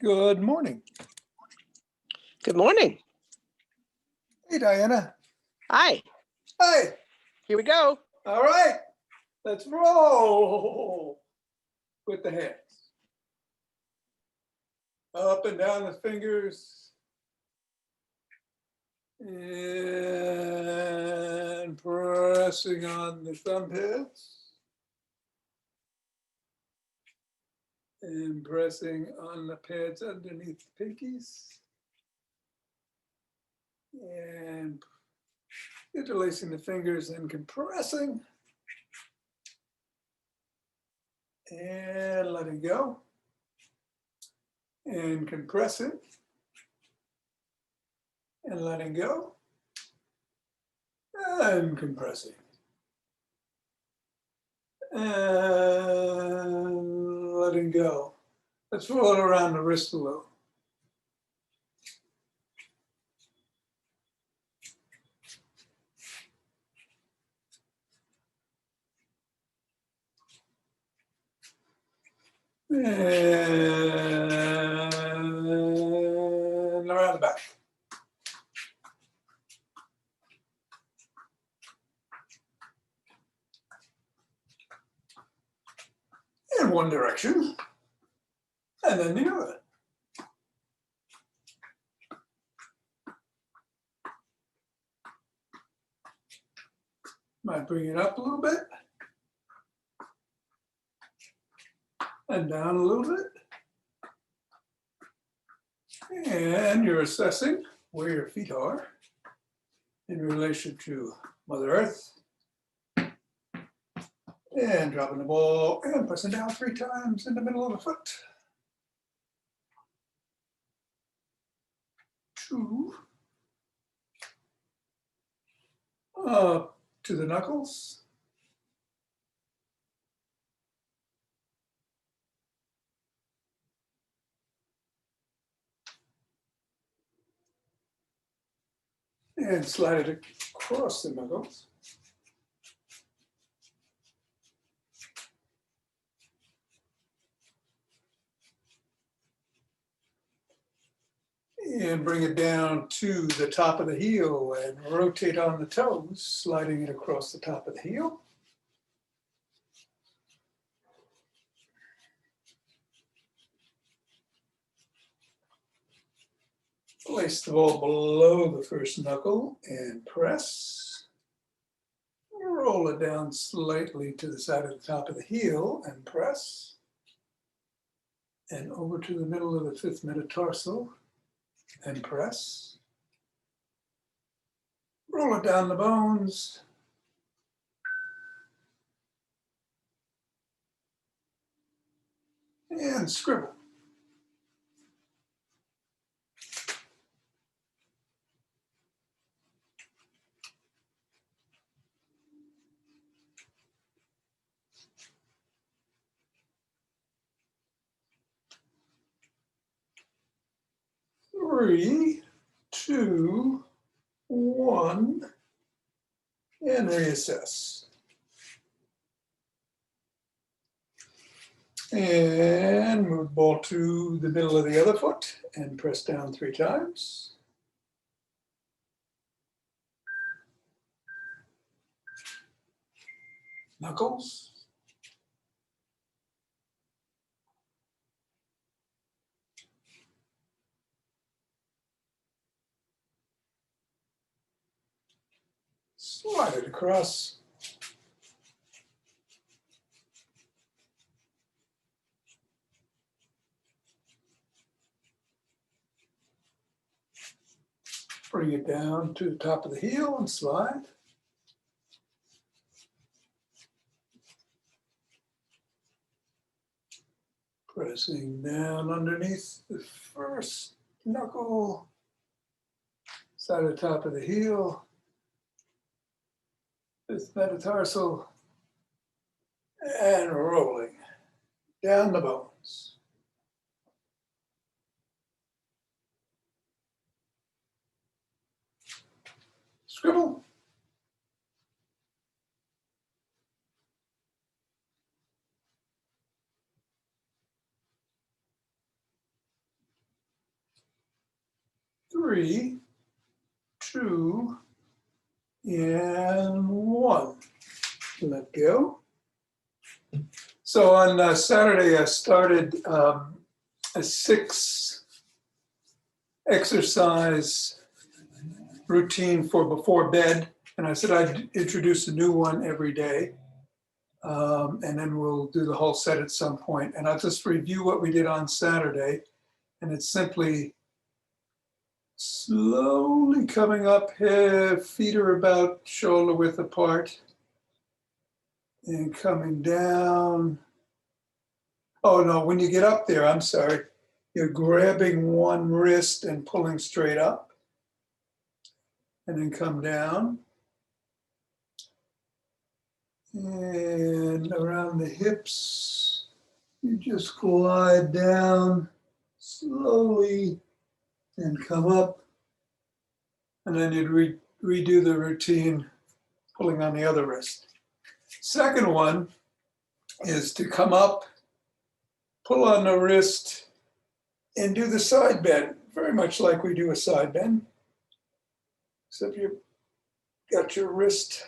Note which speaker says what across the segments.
Speaker 1: Good morning.
Speaker 2: Good morning.
Speaker 1: Hey, Diana.
Speaker 2: Hi,
Speaker 1: Hi.
Speaker 2: here we go.
Speaker 1: All right. Let's roll with the hands. Up and down the fingers. And pressing on the thumb heads. And pressing on the pads underneath the pinkies. And interlacing the fingers and compressing. And letting go. And compressing. And letting go. And compressing. And letting go. Let's roll it around the wrist a little. And around the back. In one direction, and then the other. Might bring it up a little bit, and down a little bit. And you're assessing where your feet are in relation to Mother Earth. And dropping the ball and pressing down 3 times in the middle of the foot. 2. Up to the knuckles. And slide it across the knuckles. And bring it down to the top of the heel and rotate on the toes, sliding it across the top of the heel. Place the ball below the first knuckle and press. Roll it down slightly to the side of the top of the heel and press. And over to the middle of the 5th metatarsal and press. Roll it down the bones. And scribble. Three, 2, 1, and reassess. And move the ball to the middle of the other foot and press down 3 times. Knuckles. Slide it across. Bring it down to the top of the heel and slide. Pressing down underneath the first knuckle, side of the top of the heel, 5th metatarsal, and rolling down the bones. Scribble. 3, 2, and 1. Let go. So on Saturday, I started a 6 exercise routine for before bed. And I said I'd introduce a new one every day. And then we'll do the whole set at some point. And I'll just review what we did on Saturday. And it's simply slowly coming up, feet are about shoulder width apart, and coming down. Oh no, when you get up there, I'm sorry, you're grabbing one wrist and pulling straight up, and then come down. And around the hips, you just glide down slowly and come up. And then you'd redo the routine, pulling on the other wrist. Second one is to come up, pull on the wrist, and do the side bend, very much like we do a side bend. Except you've got your wrist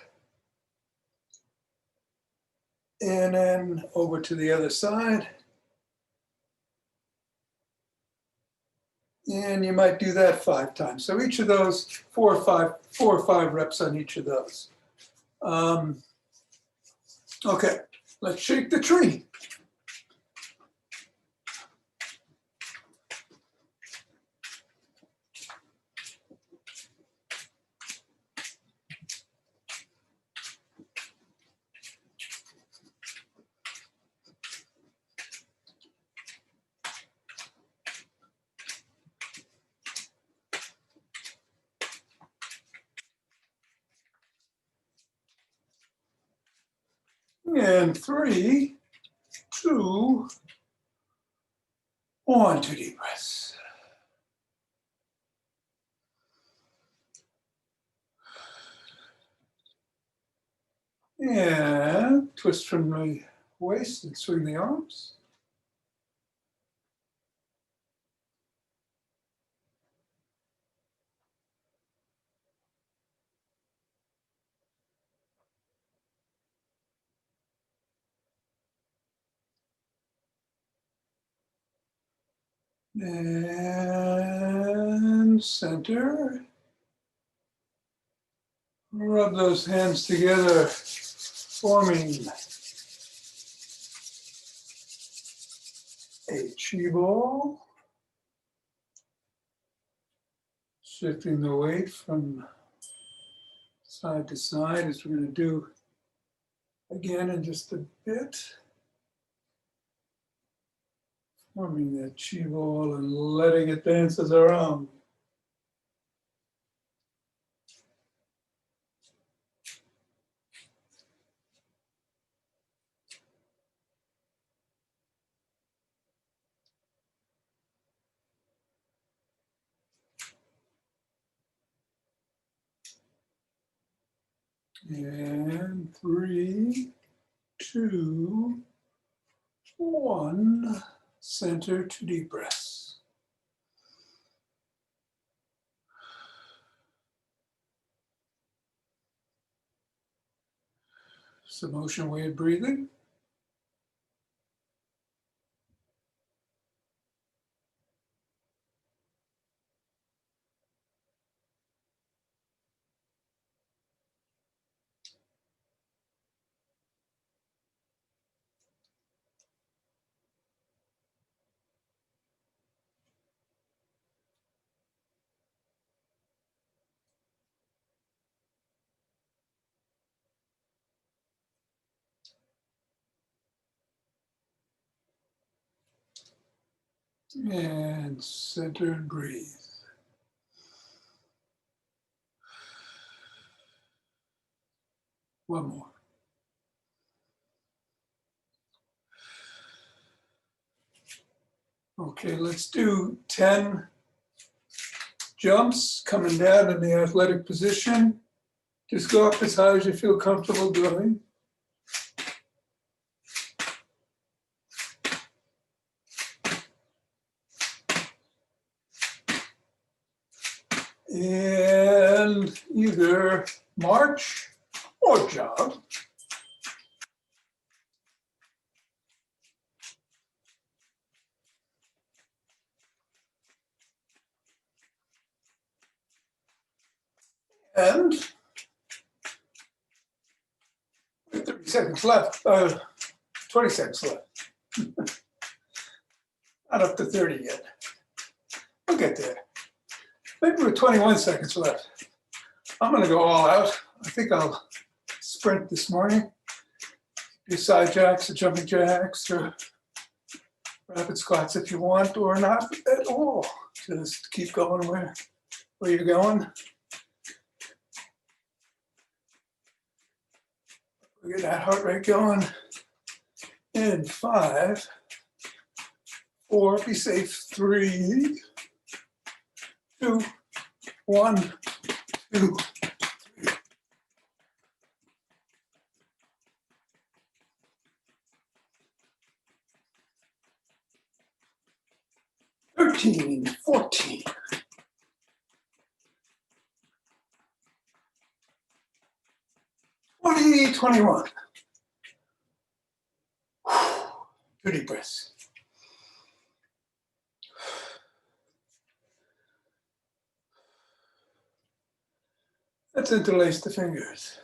Speaker 1: and then over to the other side. And you might do that 5 times. So each of those, 4 or 5 reps on each of those. Okay, let's shake the tree. And 3, 2, 1, 2 deep breaths. And twist from the waist and swing the arms. And center. Rub those hands together, forming a chi ball. Shifting the weight from side to side, as we're going to do again in just a bit. Forming that chi ball and letting it dance as our own. And 3, 2, 1. Center, 2 deep breaths. Some ocean wave breathing. And center and breathe. One more. Okay, let's do 10 jumps coming down in the athletic position. Just go up as high as you feel comfortable going. and either march or jog. And 30 seconds left, 20 seconds left. Not up to 30 yet. We'll get there. Maybe with 21 seconds left. I'm gonna go all out. I think I'll sprint this morning. Do side jacks or jumping jacks or rapid squats if you want, or not at all. Just keep going where you're going. We get that heart rate going in 5, 4, be safe, 3, 2, 1, 2. 13, 14. 20, 21. 2 deep breaths. Let's interlace the fingers.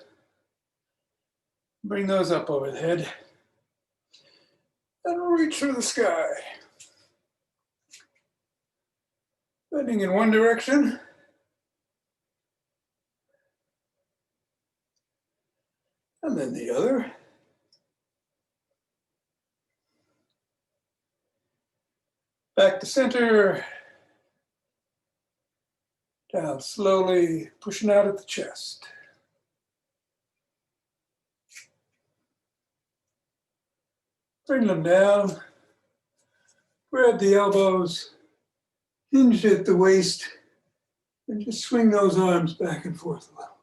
Speaker 1: Bring those up over the head. And reach for the sky. Bending in one direction. And then the other. Back to center. Down slowly, pushing out at the chest. Bring them down. Grab the elbows. Hinge at the waist. And just swing those arms back and forth a little.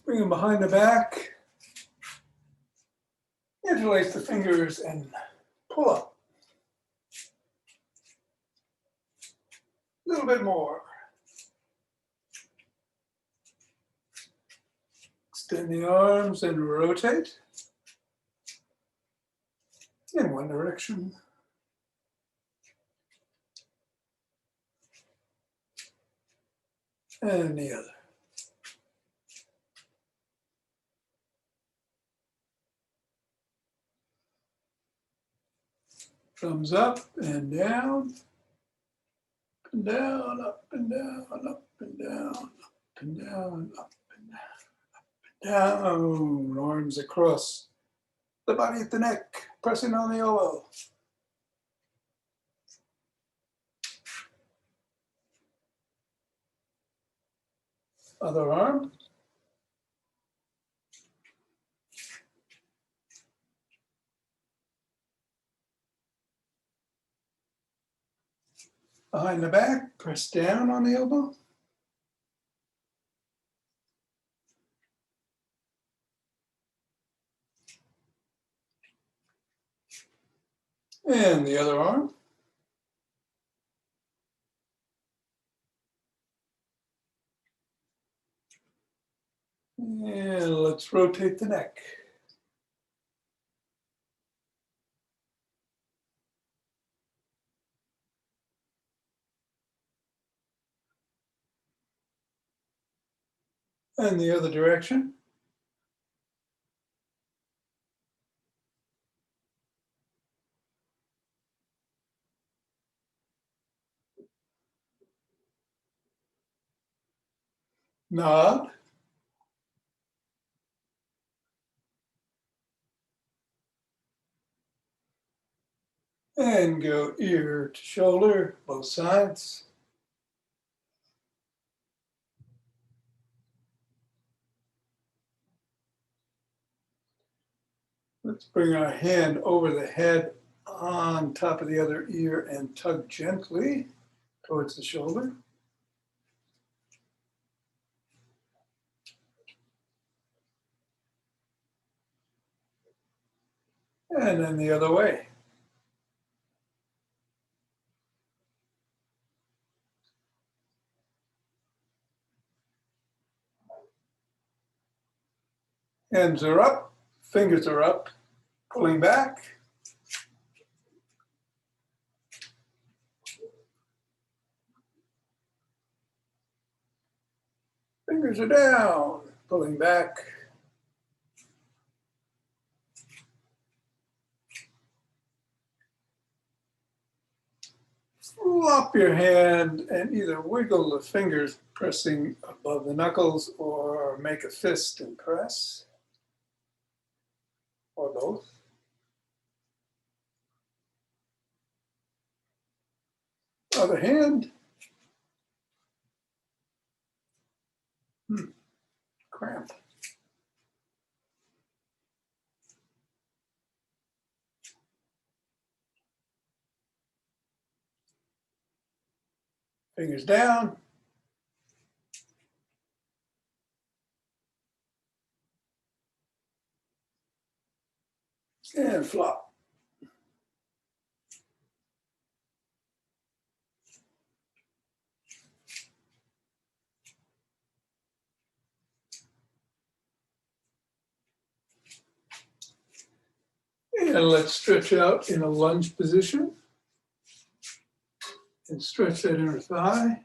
Speaker 1: Bring them behind the back. Interlace the fingers and pull up. A little bit more. Extend the arms and rotate in one direction. And the other. Thumbs up and down, and down, up and down, up and down, up and down, up and down, up and down. Arms across the body at the neck, pressing on the elbow. Other arm. Behind the back, press down on the elbow. And the other arm. And let's rotate the neck. And the other direction. Nod. And go ear to shoulder, both sides. Let's bring our hand over the head on top of the other ear and tug gently towards the shoulder. And then the other way. Hands are up, fingers are up, pulling back. Fingers are down, pulling back. Flop your hand and either wiggle the fingers pressing above the knuckles or make a fist and press, or both. Other hand. Cramp. Fingers down. And flop. And let's stretch out in a lunge position. And stretch that inner thigh.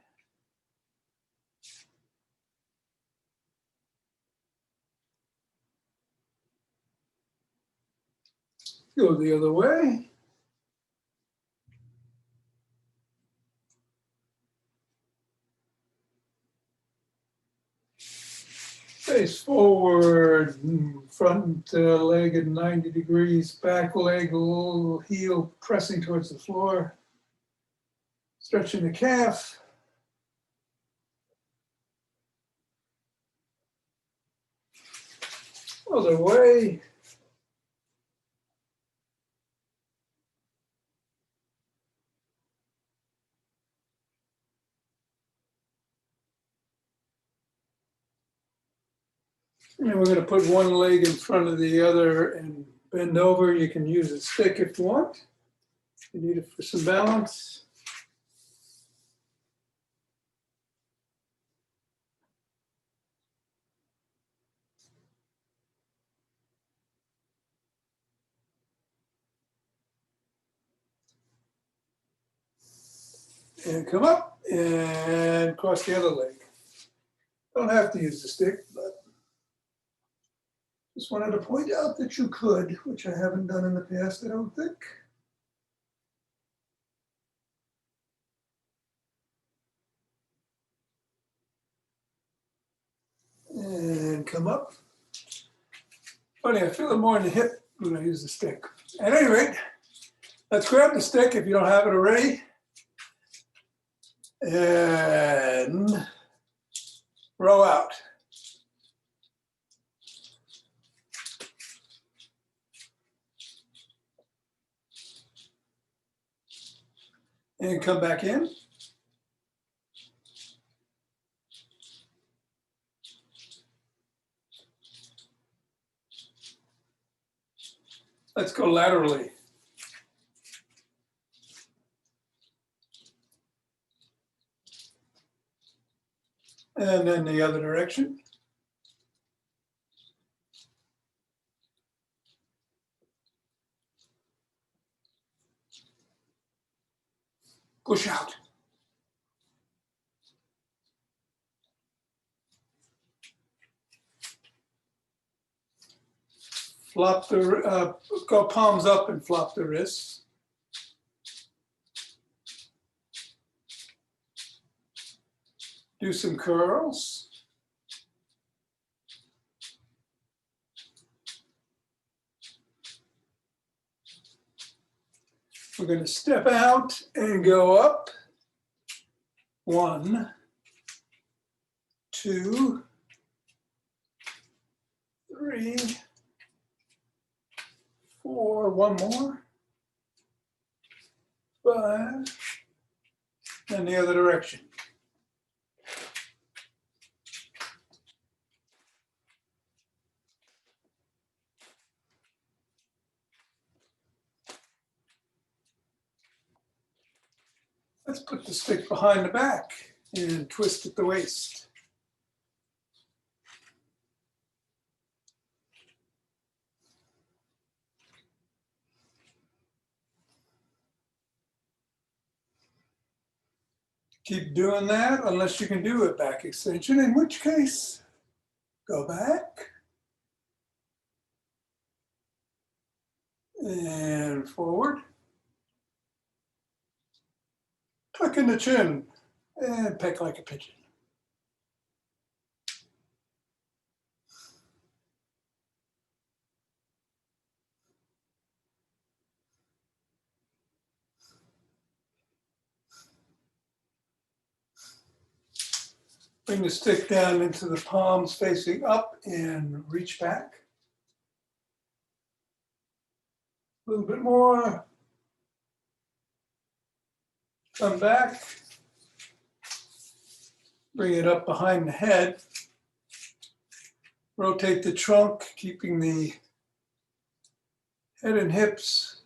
Speaker 1: Go the other way. Face forward, front leg at 90 degrees, back leg, a little heel pressing towards the floor. Stretching the calf. Other way. And we're going to put one leg in front of the other and bend over. You can use a stick if you want. You need it for some balance. And come up and cross the other leg. Don't have to use the stick, but just wanted to point out that you could, which I haven't done in the past, I don't think. And come up. Funny, I feel it more in the hip when I use the stick. At any rate, let's grab the stick if you don't have it already. And row out. And come back in. Let's go laterally. And then the other direction. Push out. Flop the, go palms up and flop the wrists. Do some curls. We're going to step out and go up. 1, 2, 3, 4, one more, 5, and the other direction. Let's put the stick behind the back and twist at the waist. Keep doing that unless you can do a back extension, in which case, go back and forward. Tuck in the chin and peck like a pigeon. Bring the stick down into the palms facing up and reach back. A little bit more. Come back. Bring it up behind the head. Rotate the trunk, keeping the head and hips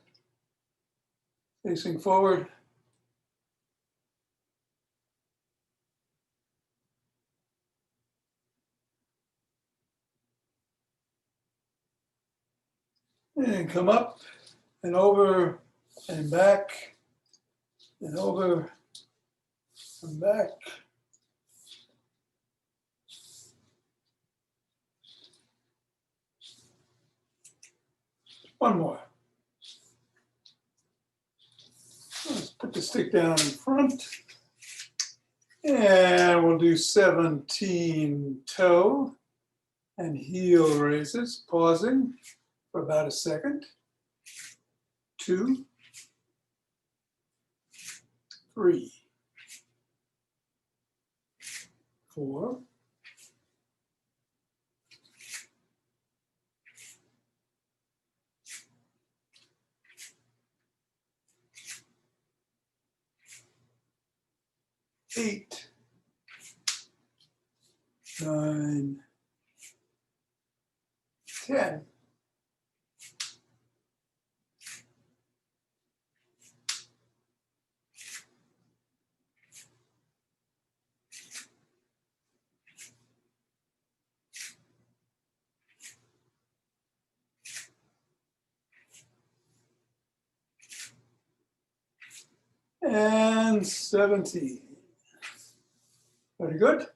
Speaker 1: facing forward. And come up and over and back and over and back. One more. Let's put the stick down in front. And we'll do 17 toe and heel raises, pausing for about a second. 2, 3, 4, 8, 9, 10. And 17. Very good.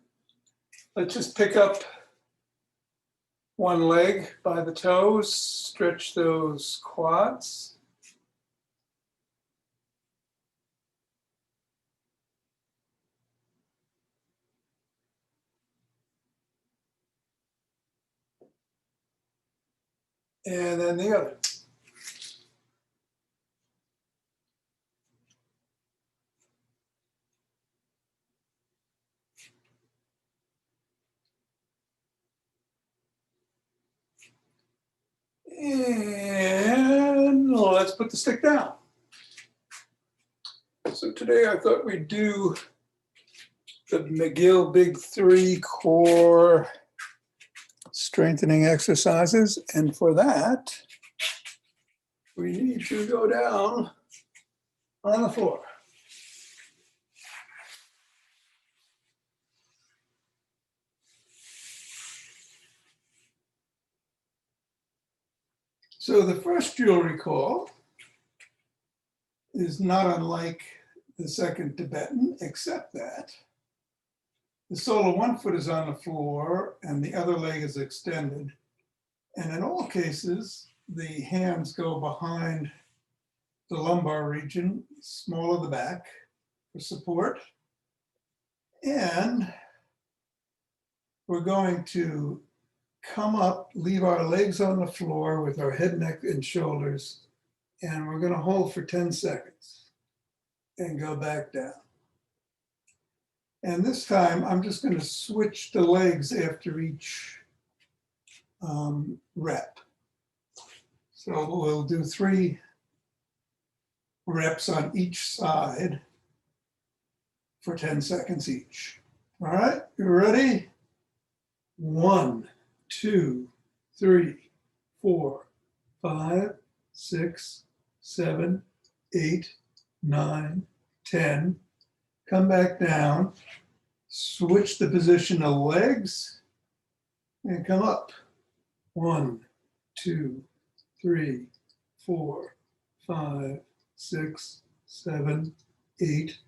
Speaker 1: Let's just pick up one leg by the toes, stretch those quads. And then the other. And let's put the stick down. So today I thought we'd do the McGill Big Three core strengthening exercises. And for that, we need to go down on the floor. So the first you'll recall is not unlike the second Tibetan, except that the sole of one foot is on the floor and the other leg is extended. And in all cases, the hands go behind the lumbar region, small of the back for support. And we're going to come up, leave our legs on the floor with our head, neck, and shoulders, and we're going to hold for 10 seconds and go back down. And this time, I'm just going to switch the legs after each rep. So we'll do 3 reps on each side for 10 seconds each. All right, you ready? 1, 2, 3, 4, 5, 6, 7, 8, 9, 10, come back down, switch the position of legs, and come up. 1, 2, 3, 4, 5, 6, 7, 8,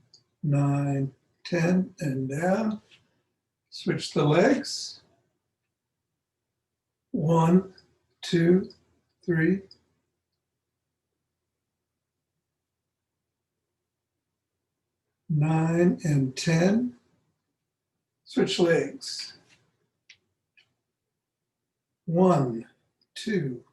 Speaker 1: 9, 10, and down. Switch the legs. 1, 2, 3, 9, and 10. Switch legs. 1, 2,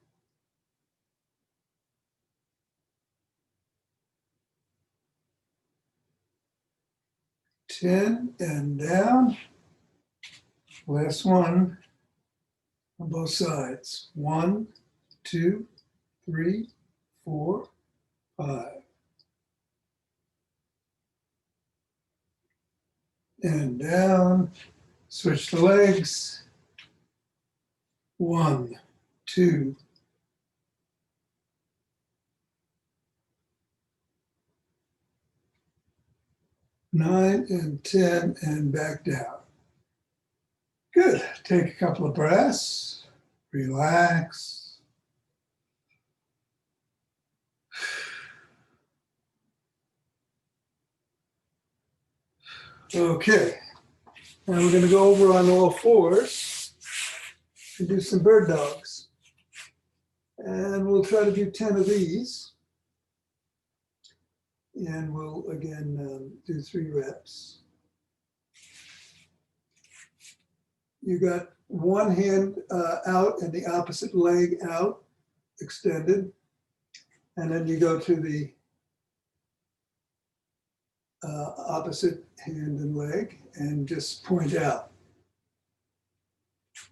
Speaker 1: 10, and down. Last one on both sides. 1, 2, 3, 4, 5. And down. Switch the legs. 1, 2, 9, and 10, and back down. Good. Take a couple of breaths. Relax. Okay. Now we're going to go over on all fours and do some bird dogs. And we'll try to do 10 of these. And we'll again do 3 reps. You got one hand out and the opposite leg out, extended. And then you go to the opposite hand and leg and just point out.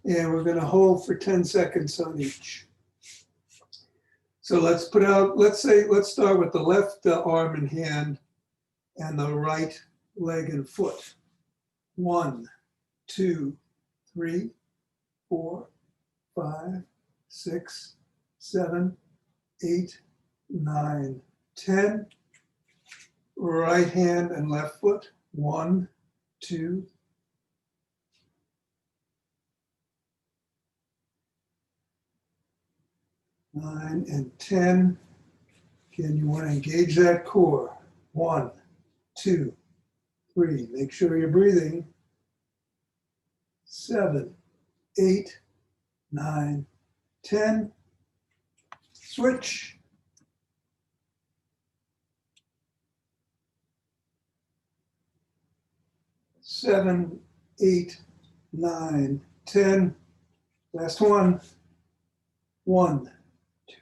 Speaker 1: And we're going to hold for 10 seconds on each. So let's start with the left arm and hand and the right leg and foot. 1, 2, 3, 4, 5, 6, 7, 8, 9, 10. Right hand and left foot. 1, 2, 9, and 10. Again, you want to engage that core. 1, 2, 3. Make sure you're breathing. 7, 8, 9, 10. Switch. 7, 8, 9, 10. Last one. 1, 2,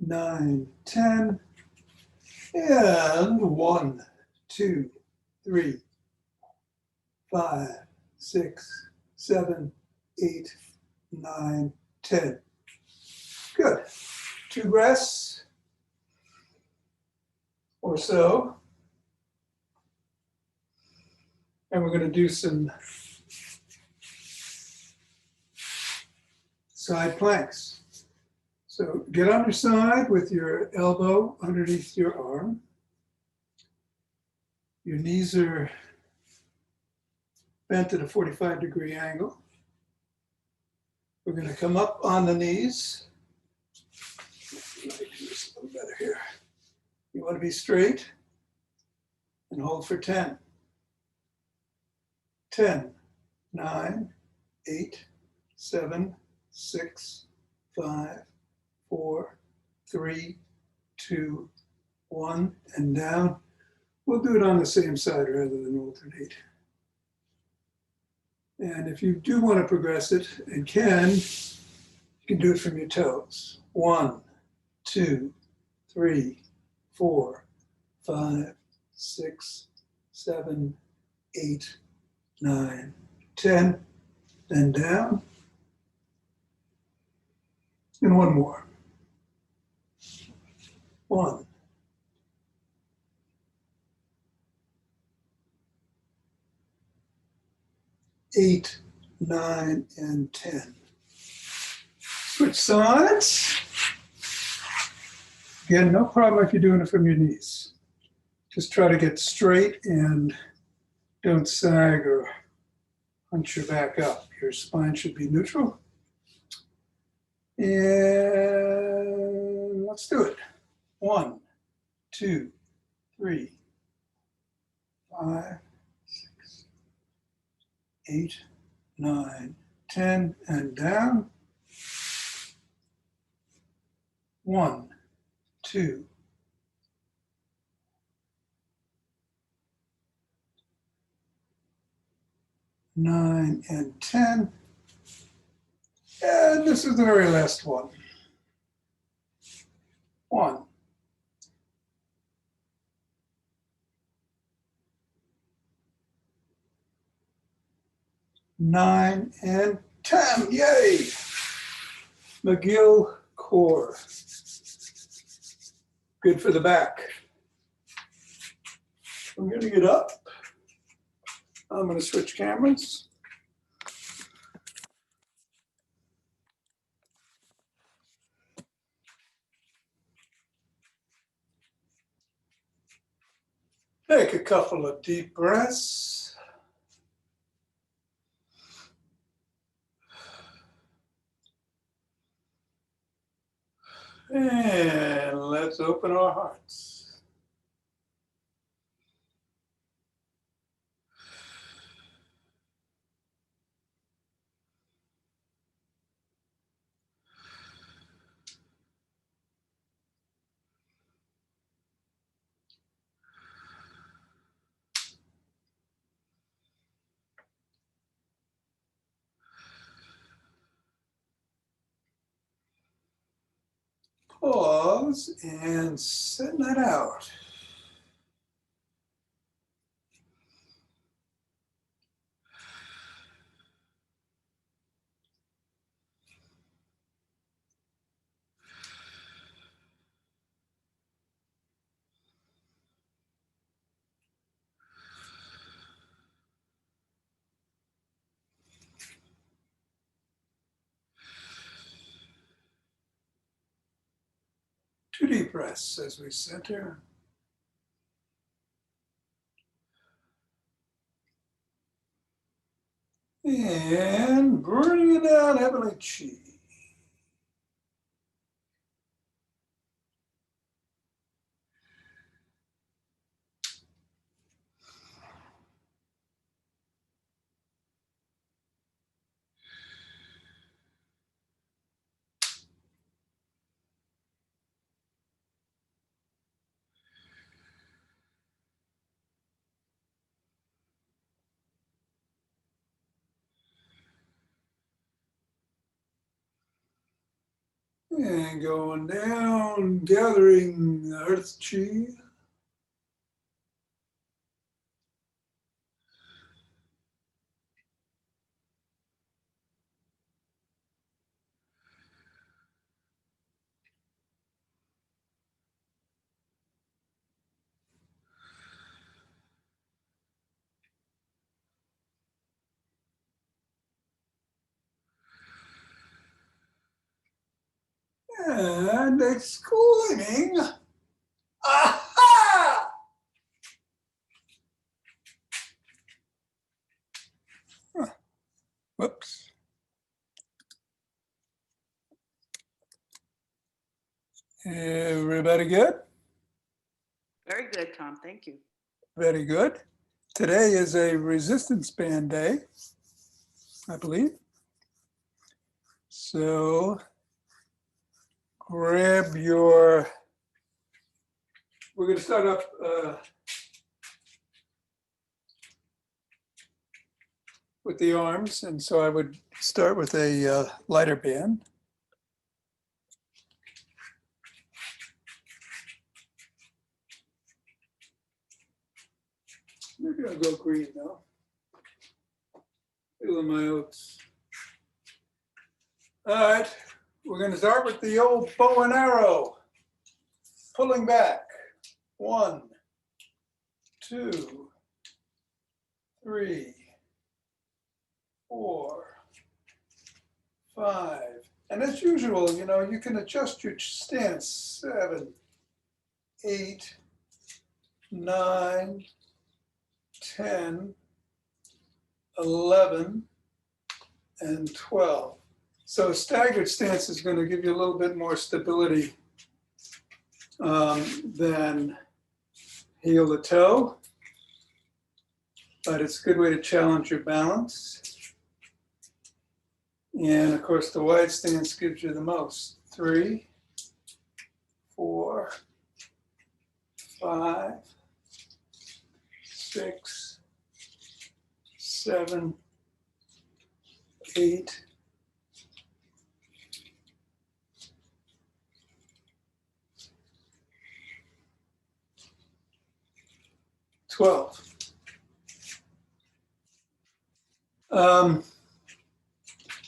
Speaker 1: 9, 10. And 1, 2, 3, 5, 6, 7, 8, 9, 10. Good. 2 breaths or so. And we're going to do some side planks. So get on your side with your elbow underneath your arm. Your knees are bent at a 45-degree angle. We're going to come up on the knees. Let me do this a little better here. You want to be straight and hold for 10. 10, 9, 8, 7, 6, 5, 4, 3, 2, 1, and down. We'll do it on the same side rather than alternate. And if you do want to progress it and you can do it from your toes. 1, 2, 3, 4, 5, 6, 7, 8, 9, 10, then down. And one more. 1, 8, 9, and 10. Switch sides. Again, no problem if you're doing it from your knees. Just try to get straight and don't sag or hunch your back up. Your spine should be neutral. And let's do it. 1, 2, 3, 5, 6, 8, 9, 10, and down. 1, 2, 9, and 10. And this is the very last one. 1, 9, and 10. Yay! McGill core. Good for the back. I'm going to get up. I'm going to switch cameras. Take a couple of deep breaths. And let's open our hearts. Pause and send that out. Two deep breaths as we center. And bring it down, heavenly chi. And going down, gathering the earth chi. And exclaiming, aha! Whoops. Everybody good?
Speaker 3: Very good, Tom. Thank you.
Speaker 1: Very good. Today is a resistance band day, I believe. So grab your, we're going to start up with the arms. And so I would start with a lighter band. Maybe I'll go green now. Feeling my oats. All right, we're going to start with the old bow and arrow. Pulling back. 1, 2, 3, 4, 5. And as usual, you know, you can adjust your stance. 7, 8, 9, 10, 11, and 12. So a staggered stance is going to give you a little bit more stability than heel to toe, but it's a good way to challenge your balance. And of course, the wide stance gives you the most. 3, 4, 5, 6, 7, 8, 12.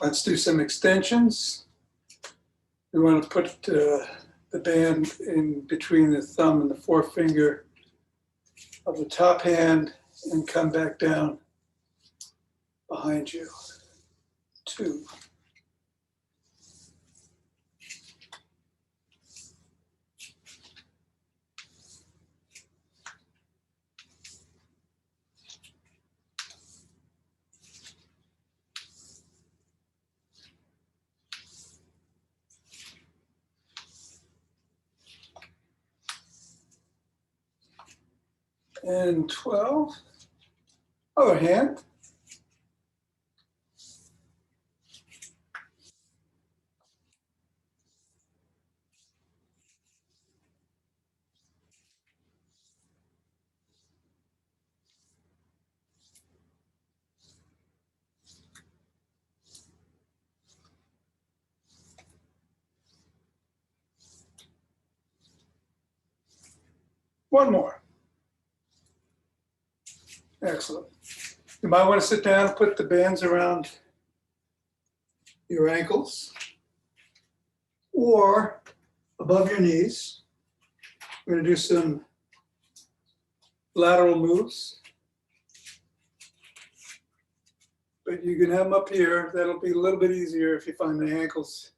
Speaker 1: Let's do some extensions. We want to put the band in between the thumb and the forefinger of the top hand and come back down behind you. 2. And 12. Other hand. One more. Excellent. You might want to sit down and put the bands around your ankles or above your knees. We're going to do some lateral moves. But you can have them up here. That'll be a little bit easier if you find the ankles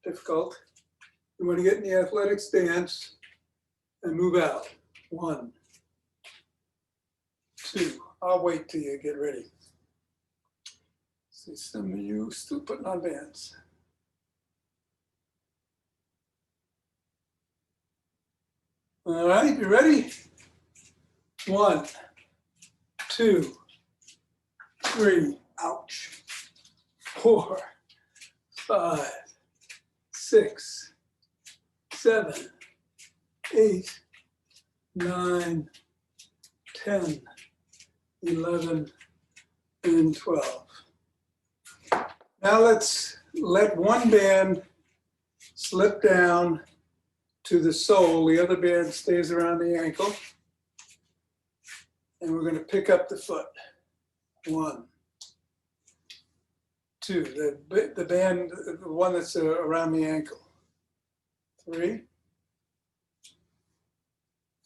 Speaker 1: difficult. You want to get in the athletic stance and move out. 1, 2. I'll wait till you get ready. See some of you still putting on bands. All right, you ready? 1, 2, 3, ouch. 4, 5, 6, 7, 8, 9, 10, 11, and 12. Now let's let one band slip down to the sole. The other band stays around the ankle. And we're going to pick up the foot. 1, 2. The band, the one that's around the ankle. 3,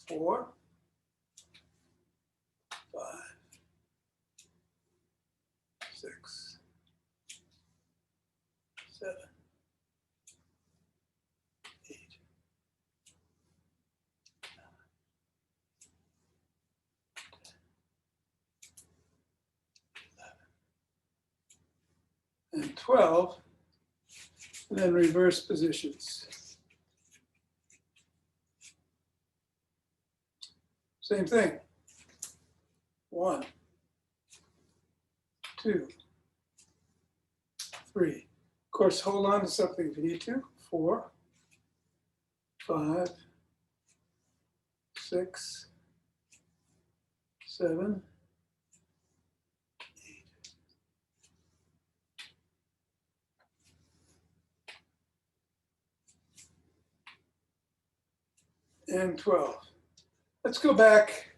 Speaker 1: 4, 5, 6, 7, 8, 11, and 12, and then reverse positions. Same thing. 1, 2, 3. Of course, hold on to something if you need to. 4, 5, 6, 7, 8, and 12. Let's go back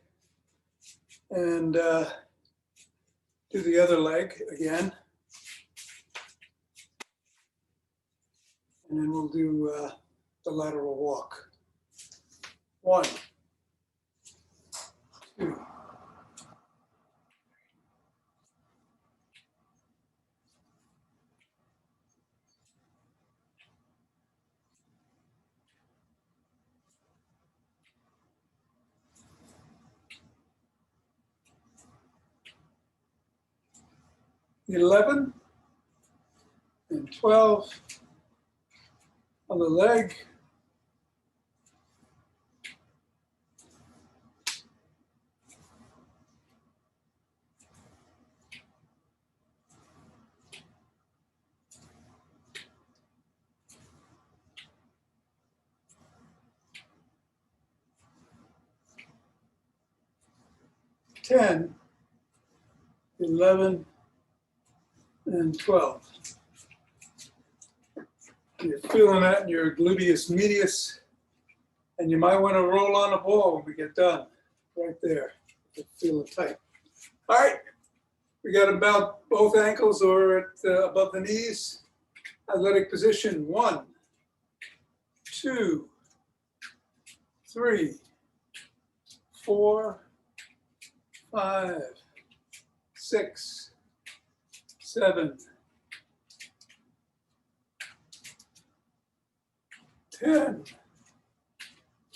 Speaker 1: and do the other leg again. And then we'll do the lateral walk. 1, 2, 11 and 12 on the leg. 10, 11, and 12. You're feeling that in your gluteus medius, and you might want to roll on the ball when we get done. Right there. You're feeling tight. All right. We got about both ankles or at above the knees. Athletic position. 1, 2, 3, 4, 5, 6, 7, 10,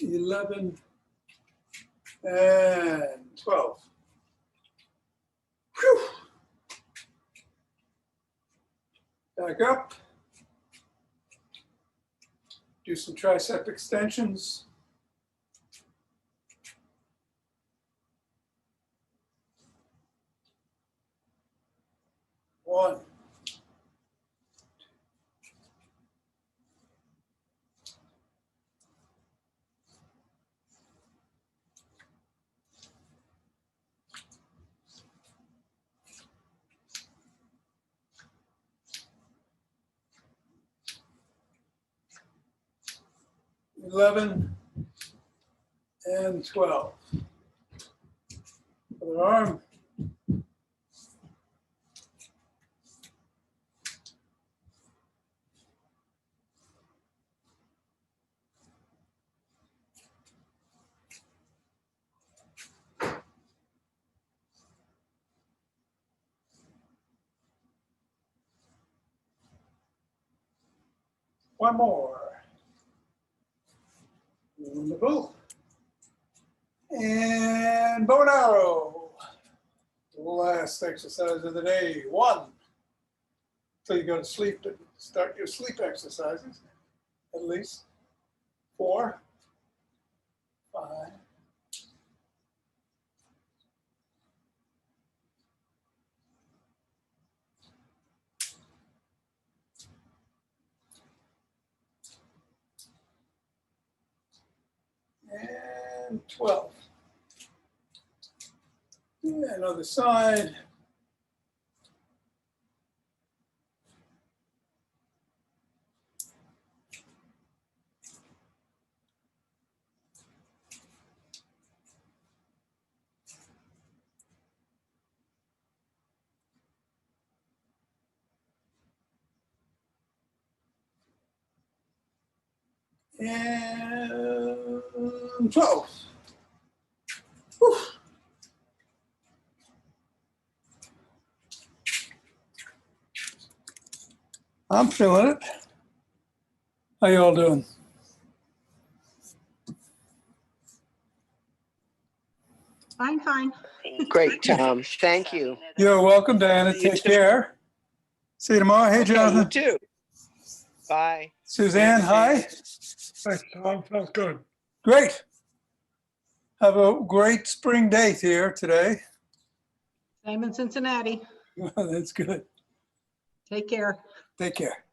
Speaker 1: 11, and 12. Whew. Back up. Do some tricep extensions. One. Eleven and 12. Other arm. One more. Wonderful. And bow and arrow. Last exercise of the day. 1. Until you go to sleep to start your sleep exercises, at least. 4, 5, 12. And other side. And 12. Whew. I'm feeling it. How y'all doing?
Speaker 4: Fine, fine.
Speaker 2: Great, Tom. Thank you.
Speaker 1: You're welcome, Diana.
Speaker 2: You
Speaker 1: Take
Speaker 2: too.
Speaker 1: care. See you tomorrow. Hey,
Speaker 2: Okay, you
Speaker 1: Jonathan.
Speaker 2: too. Bye.
Speaker 1: Suzanne, hi.
Speaker 5: Thanks, Tom. Sounds good.
Speaker 1: Great. Have a great spring day here today.
Speaker 4: Same in Cincinnati.
Speaker 1: That's good.
Speaker 4: Take care.
Speaker 1: Take care.